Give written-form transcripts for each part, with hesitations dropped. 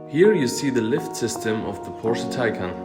Here you see the lift system of the Porsche Taycan.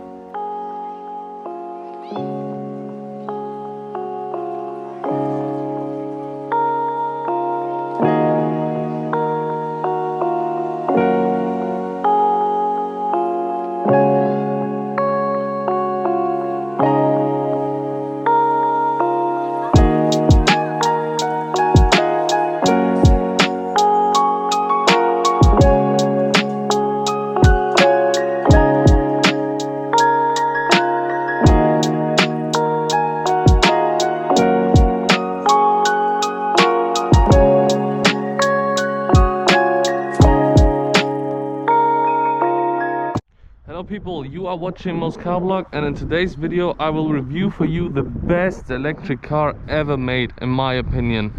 Hello people, you are watching Moscarblog, and in today's video I will review for you the best electric car ever made, in my opinion.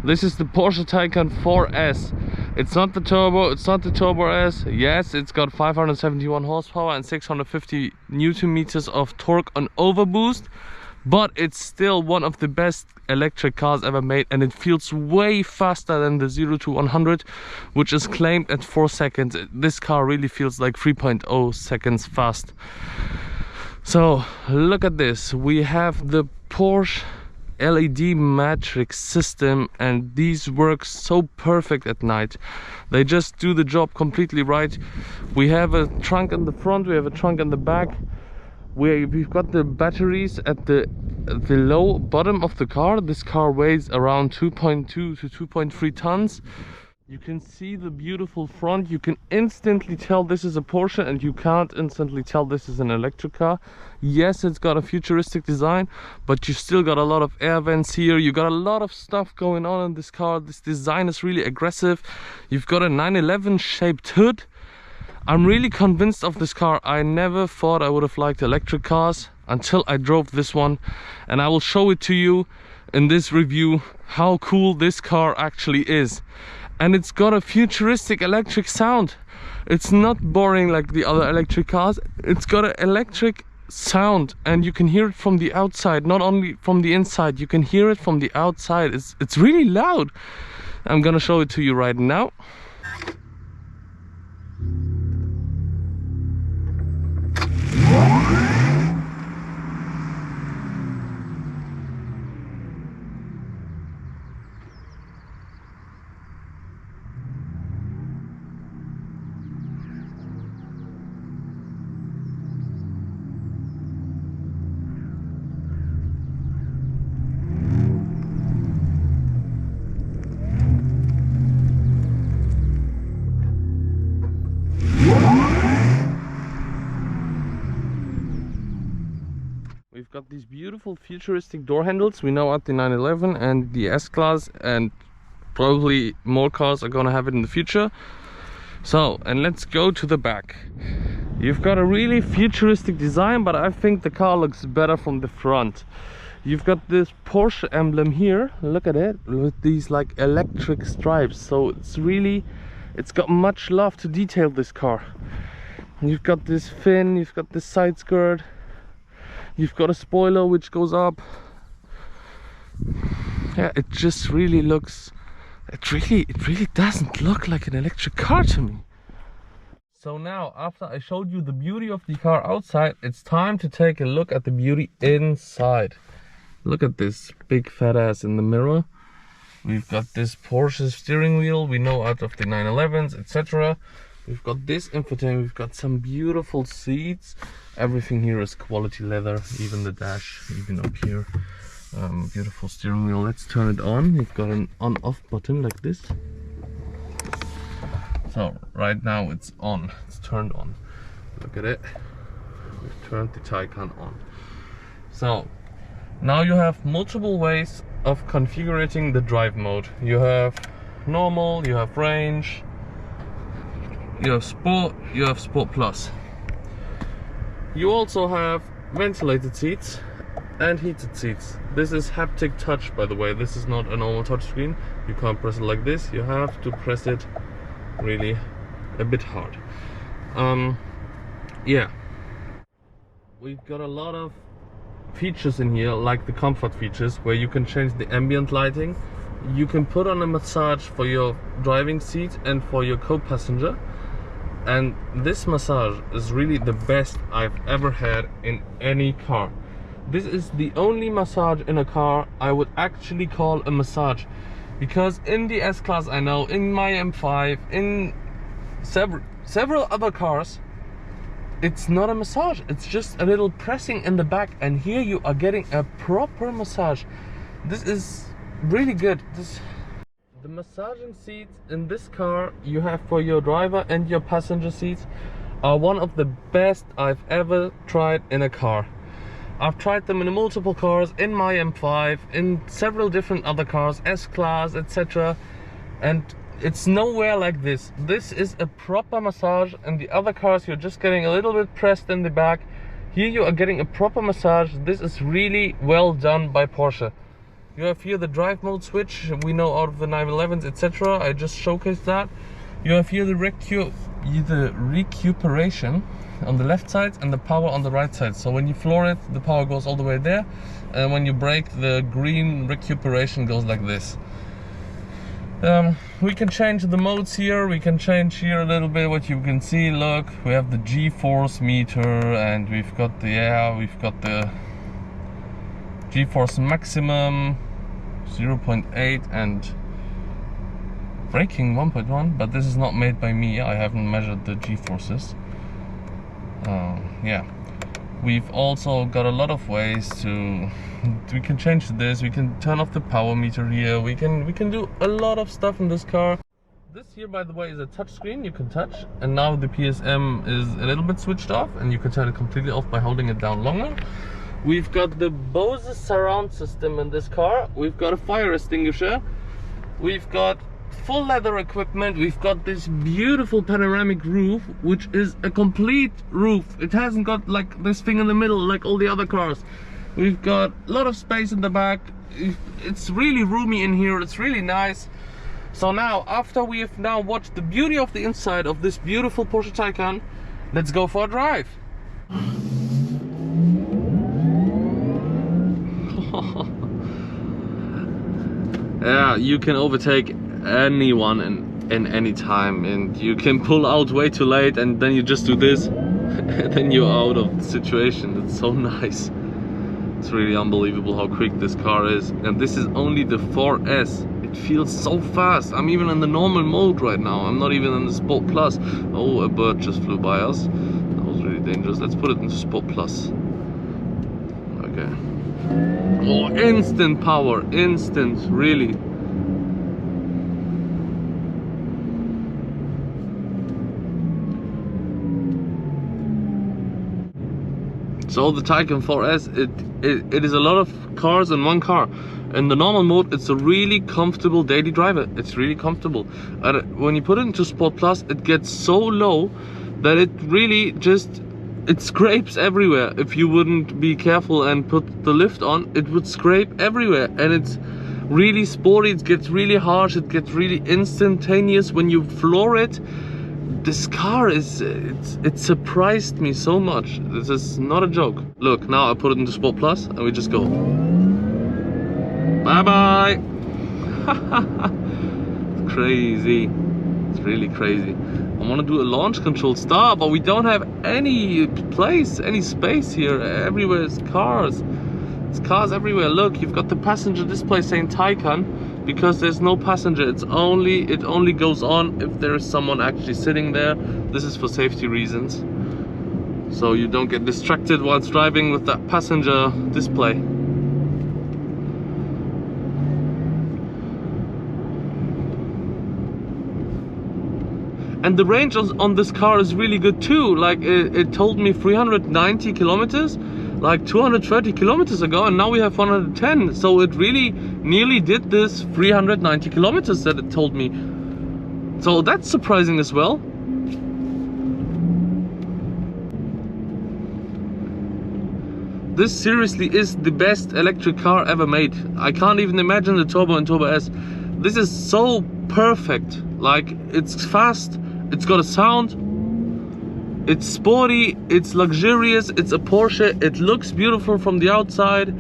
This is the Porsche Taycan 4S. It's not the turbo, it's not the Turbo S. Yes, it's got 571 horsepower and 650 Newton meters of torque on overboost, but it's still one of the best electric cars ever made, and it feels way faster than the 0 to 100, which is claimed at 4 seconds. This car really feels like 3.0 seconds fast. So look at this. We have the Porsche LED matrix system, and these work so perfect at night. They just do the job completely right. We have a trunk in the front, we have a trunk in the back. We've got the batteries at the low bottom of the car. This car weighs around 2.2 to 2.3 tons. You can see the beautiful front. You can instantly tell this is a Porsche, and you can't instantly tell this is an electric car. Yes, it's got a futuristic design, but you still got a lot of air vents here. You got a lot of stuff going on in this car. This design is really aggressive. You've got a 911 shaped hood. I'm really convinced of this car. I never thought I would have liked electric cars until I drove this one, and I will show it to you in this review how cool this car actually is. And it's got a futuristic electric sound. It's not boring like the other electric cars. It's got an electric sound, and you can hear it from the outside, not only from the inside. You can hear it from the outside. It's really loud. I'm gonna show it to you right now. We've got these beautiful futuristic door handles. We know at the 911 and the S-Class, and probably more cars are gonna have it in the future. So, and let's go to the back. You've got a really futuristic design, but I think the car looks better from the front. You've got this Porsche emblem here, look at it, with these like electric stripes. So it's got much love to detail this car. You've got this fin, you've got this side skirt. You've got a spoiler which goes up. Yeah, it just really looks, it really doesn't look like an electric car to me. So now, after I showed you the beauty of the car outside, it's time to take a look at the beauty inside. Look at this big fat ass in the mirror. We've got this Porsche steering wheel, we know out of the 911s, etc. We've got this infotainment, we've got some beautiful seats. Everything here is quality leather, even the dash, even up here. Beautiful steering wheel. Let's turn it on. We've got an on-off button like this. So right now it's on, it's turned on. Look at it. We've turned the Taycan on. So now you have multiple ways of configuring the drive mode. You have normal, you have range, you have sport plus. You also have ventilated seats and heated seats. This is haptic touch, by the way. This is not a normal touchscreen. You can't press it like this. You have to press it really a bit hard. Yeah, we've got a lot of features in here, like the comfort features, where you can change the ambient lighting. You can put on a massage for your driving seat and for your co-passenger. and this massage is really the best I've ever had in any car. This is the only massage in a car I would actually call a massage, because in the S-Class I know, in my M5, in several other cars, it's not a massage, it's just a little pressing in the back, and here you are getting a proper massage. This is really good. The massaging seats in this car you have for your driver and your passenger seats are one of the best I've ever tried in a car. I've tried them in multiple cars, in my M5, in several different other cars, S-Class, etc. And it's nowhere like this. This is a proper massage. In the other cars you're just getting a little bit pressed in the back. Here you are getting a proper massage. This is really well done by Porsche. You have here the drive mode switch, we know out of the 911s, etc. I just showcased that. You have here the recuperation on the left side and the power on the right side. So when you floor it, the power goes all the way there, and when you brake, the green recuperation goes like this. We can change the modes here. We can change here a little bit. What you can see, look, we have the G-force meter, and we've got the G-force maximum 0.8 and braking 1.1, but this is not made by me. I haven't measured the G-forces. Yeah, we've also got a lot of ways to. We can change this. We can turn off the power meter here. We can do a lot of stuff in this car. This here, by the way, is a touch screen you can touch, and now the PSM is a little bit switched off, and you can turn it completely off by holding it down longer. We've got the Bose surround system in this car. We've got a fire extinguisher. We've got full leather equipment. We've got this beautiful panoramic roof, which is a complete roof. It hasn't got like this thing in the middle like all the other cars. We've got a lot of space in the back. It's really roomy in here. It's really nice. So now, after we have now watched the beauty of the inside of this beautiful Porsche Taycan, let's go for a drive. Yeah, you can overtake anyone in any time, and you can pull out way too late, and then you just do this and then you're out of the situation. It's so nice. It's really unbelievable how quick this car is, and this is only the 4S. It feels so fast. I'm even in the normal mode right now. I'm not even in the Sport Plus. Oh, a bird just flew by us. That was really dangerous. Let's put it into Sport Plus. Okay. Oh, instant power, instant, really. So the Taycan 4S, it is a lot of cars in one car. In the normal mode, it's a really comfortable daily driver. It's really comfortable. And when you put it into Sport Plus, it gets so low that it really just, it scrapes everywhere. If you wouldn't be careful and put the lift on, it would scrape everywhere. And it's really sporty, it gets really harsh, it gets really instantaneous when you floor it. This car is, it surprised me so much. This is not a joke. Look, now I put it into Sport Plus and we just go. Bye bye. It's crazy. It's really crazy. I want to do a launch control start, but we don't have any place, any space here. Everywhere is cars. It's cars everywhere. Look, you've got the passenger display saying Taycan, because there's no passenger. It only goes on if there is someone actually sitting there. This is for safety reasons, so you don't get distracted whilst driving with that passenger display. And the range on this car is really good too. Like it told me 390 kilometers like 230 kilometers ago, and now we have 110. So it really nearly did this 390 kilometers that it told me. So that's surprising as well. This seriously is the best electric car ever made. I can't even imagine the Turbo and Turbo S. This is so perfect. Like, it's fast, it's got a sound, it's sporty, it's luxurious, it's a Porsche, it looks beautiful from the outside.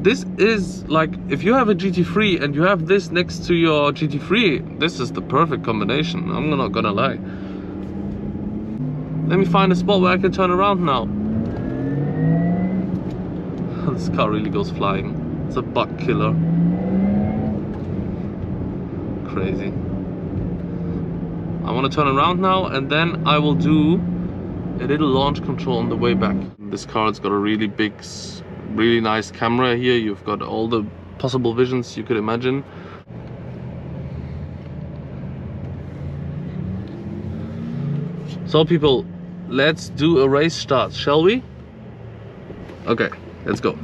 This is like, if you have a GT3 and you have this next to your GT3, this is the perfect combination. I'm not gonna lie. Let me find a spot where I can turn around now. This car really goes flying. It's a bug killer. Crazy. I want to turn around now, and then I will do a little launch control on the way back. This car's got a really big, really nice camera here. You've got all the possible visions you could imagine. So people, let's do a race start, shall we? Okay, let's go.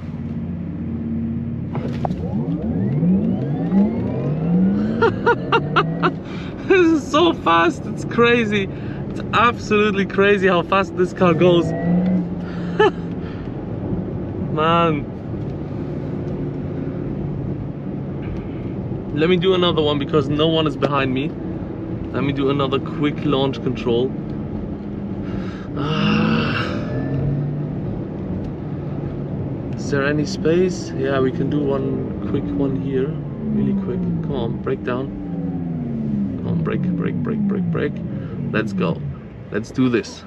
This is so fast, it's crazy. It's absolutely crazy how fast this car goes. Man. Let me do another one because no one is behind me. Let me do another quick launch control. Is there any space? Yeah, we can do one quick one here. Really quick. Come on, break down. Come on, break, break, break, break, break. Let's go. Let's do this.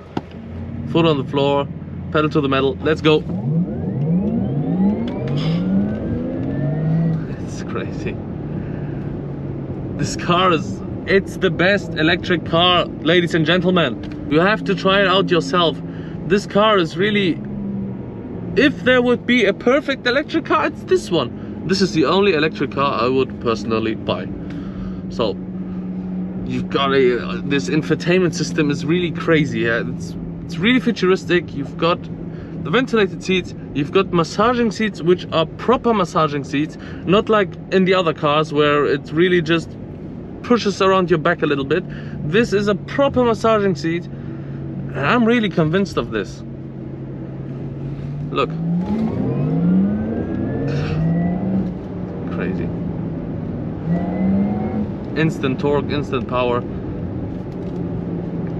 Foot on the floor, pedal to the metal. Let's go. It's crazy. This car is, it's the best electric car, ladies and gentlemen. You have to try it out yourself. This car is really, if there would be a perfect electric car, it's this one. This is the only electric car I would personally buy. So you've got this infotainment system is really crazy. Yeah? It's really futuristic. You've got the ventilated seats, you've got massaging seats, which are proper massaging seats, not like in the other cars where it really just pushes around your back a little bit. This is a proper massaging seat, and I'm really convinced of this. Look. Crazy. Instant torque, instant power.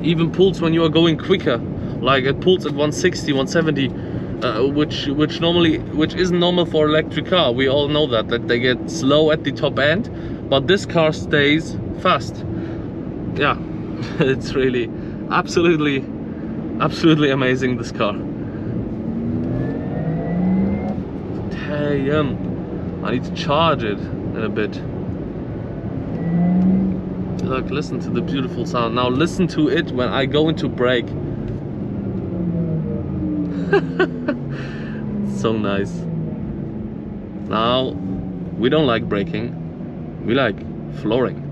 Even pulls when you are going quicker. Like it pulls at 160, 170, which isn't normal for electric car. We all know that they get slow at the top end, but this car stays fast. Yeah, it's really absolutely amazing, this car. Damn. I need to charge it in a bit. Look, listen to the beautiful sound. Now listen to it when I go into brake. So nice. Now, we don't like braking. We like flooring.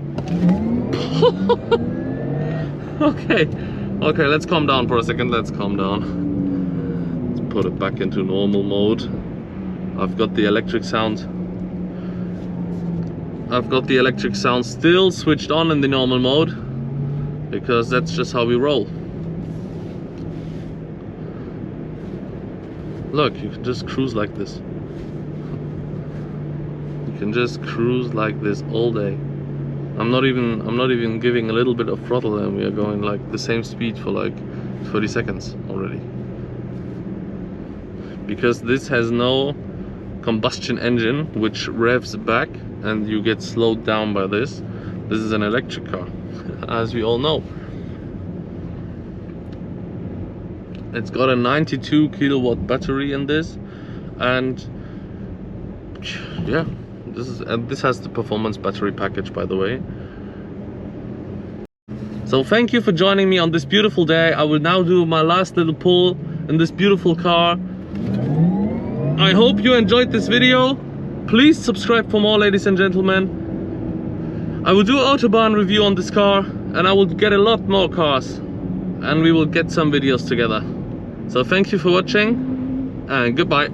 Okay, let's calm down for a second. Let's calm down. Let's put it back into normal mode. I've got the electric sound. I've got the electric sound still switched on in the normal mode, because that's just how we roll. Look, you can just cruise like this. You can just cruise like this all day. I'm not even giving a little bit of throttle, and we are going like the same speed for like 30 seconds already. Because this has no combustion engine which revs back and you get slowed down by this. This is an electric car, as we all know. It's got a 92 kilowatt battery in this, and yeah, this has the performance battery package, by the way. So thank you for joining me on this beautiful day. I will now do my last little pull in this beautiful car. I hope you enjoyed this video. Please subscribe for more, ladies and gentlemen. I will do an Autobahn review on this car, and I will get a lot more cars, and we will get some videos together. So thank you for watching, and goodbye.